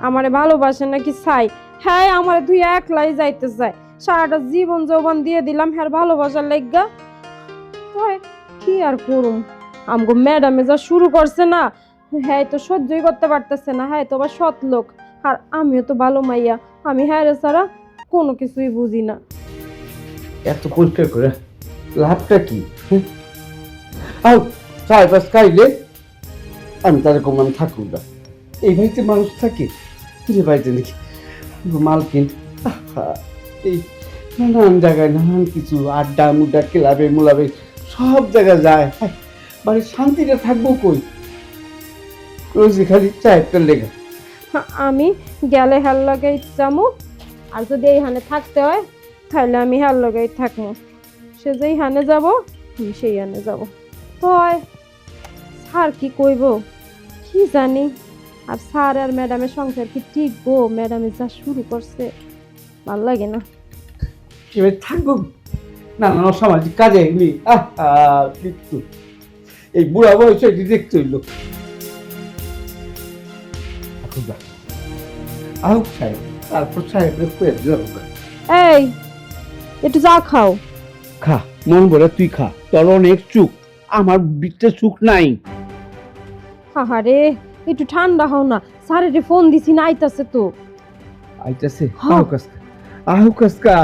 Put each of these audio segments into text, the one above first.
আমারে ভালোবাসে নাকি চাই? হ্যাঁ, আমারে তুই একলাই যাইতে চাই। সারাটা জীবন যৌবন দিয়ে দিলাম হ্যাঁ ভালোবাসার লাইগা। তাই কি আর করুম, আমগো ম্যাডামে যা শুরু করছে না, হ্যাঁ তো সহ্যই করতে পারতেছে না। হ্যাঁ তো আবার সৎ লোক, আর আমিও তো ভালো মাইয়া। আমি হ্যাঁ রে ছাড়া কোনো কিছুই বুঝি না। এত পরিষ্কার করে লাভটা কি? আও চার পাঁচ খাইলে আমি তাদের কম আমি থাকুক না। এই বাড়িতে মানুষ থাকে, এই বাড়িতে নাকি মালকিন এই নানান জায়গায় নানান কিছু আড্ডা মুড্ডা ক্লাবে মুলাবে সব জায়গায় যায়। বাড়ির শান্তিটা থাকবো কই? রোজই খালি চায়েরটা লেগে। আমি গেলে হ্যার লাগাই যাবো, আর যদি এইখানে থাকতে হয় তাহলে আমি হ্যার লাগাই থাকবো। সে যেই হানে যাব আমি সেই হানে যাব। হয় স্যার কি কইব কি জানি। আর স্যার আর ম্যাডামের সংসার কি ঠিক গো? ম্যাডামে যা শুরু করছে ভাল লাগে না। এবার থাকবো নানান সামাজিক কাজে এগুলি কিন্তু এই বুড়া বয়সে এটি দেখতে হইল। আহুক সাহেব, তারপর সাহেবের খুঁয়ে দিলাম। এই একটু চা খাও। খা মন ভরে তুই খা, তোর অনেক চুক, আমার বিটে চুক নাই। আহারে একটু ঠান্ডা হও না, স্যারের ফোন দিছি না, আইতাছে তো। আইতাছে আহুক আজকা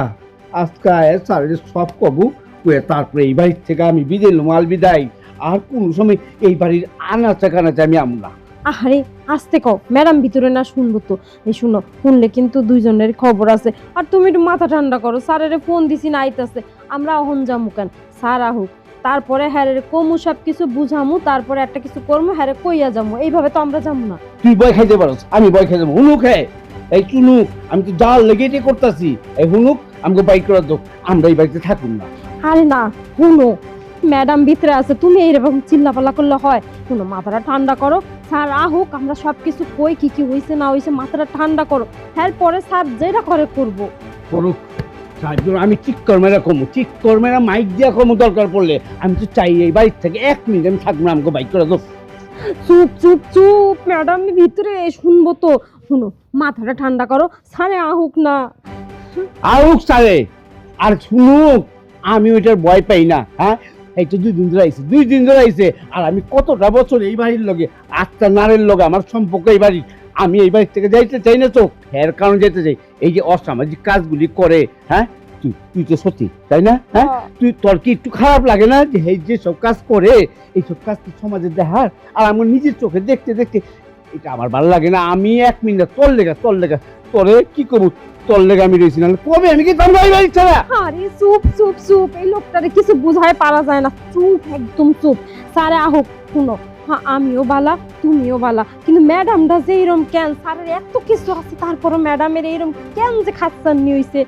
আজকা স্যারের সব কবু কুয়ে তারপরে এই বাড়ির থেকে আমি বিদায় মাল বিদায়। আর কোন সময় এই বাড়ির আনাচা কানাচা আমি আমলা। আহারে আস্তে কও, ম্যাডাম ভিতরে না শুনবো তো। এই শুনো, শুনলে কিন্তু দুইজনের খবর আছে। আর তুমি একটু মাথা ঠান্ডা করো, স্যারের ফোন দিছি না, আইতাছে। আমরা অহন যামু কেন, স্যার আহুক, তারপরে হ্যারে কমু সব কিছু বুঝামু, তারপরে একটা কিছু করবো, হ্যারে কইয়া যামু। এইভাবে তো আমরা যামু না। তুই বই খাইতে পারস, আমি বই খাই যাবো। হুনুক হ্যাঁ এই চুনুক, আমি তো জাল লেগে এটাই করতেছি। এই হুনুক আমাকে বাইক করে দো, আমরা এই বাড়িতে থাকুন না। আরে না শুনো, ম্যাডাম ভিতরে আছে, তুমি এইরকম চিল্লাপাল্লা করলে হয়? শুনো, মাথাটা ঠান্ডা করো, স্যার আহুক, আমরা সবকিছু কই কি কি হইছে না হইছে, মাথাটা ঠান্ডা করো। হ্যাঁ পরে স্যার যেটা করে করবো। করুক, আমি ঠিক কর্মেরা কমু, ঠিক কর্মেরা মাইক দিয়া কমু দরকার পড়লে। আমি তো চাই এই বাড়ির থেকে 1 মিনিট আমি থাকবো না, আমাকে বাইক করে দো। চুপ চুপ চুপ, ম্যাডাম ভিতরে শুনবো তো। শুনো, মাথাটা ঠান্ডা করো, স্যারে আহুক না। আউক সারে, আর শুনুক, আমি ওইটার ভয় পাই না। হ্যাঁ এই তো 2 দিন ধরে আইছে, 2 দিন ধরে আইছে। আর আমি কতটা বছর এই বাড়ির লগে, আত্মা নারের লগে আমার সম্পর্ক এই বাড়ির। আমি এই বাড়ির থেকে যাইতে চাই না তো, এর কারণ যেতে চাই এই যে অসামাজিক কাজগুলি করে। হ্যাঁ তুই তো সত্যি তাই না? হ্যাঁ তুই, তোর কি একটু খারাপ লাগে না যে এই যে সব কাজ করে, এইসব কাজ কি সমাজে দেখার? আর আমার নিজের চোখে দেখতে দেখতে এটা আমার ভালো লাগে না। আমি 1 মিনিট তোর লেগা তোরে কি করবো, তোর লেগে আমি রয়েছি, না কবে আমি কি তোমরা এই বাড়ি ছাড়া। আরে চুপ চুপ চুপ, এই লোকটারে কিছু বুঝায় পারা যায় না। চুপ, একদম চুপ। স্যারে আহুক, শুনো, হ্যাঁ আমিও বালা তুমিও বালা, কিন্তু ম্যাডামটা যে এরম কেন? স্যারের এত কিছু আছে তারপরও ম্যাডামের এরম কেন যে খাচ্ছান্নি হইছে?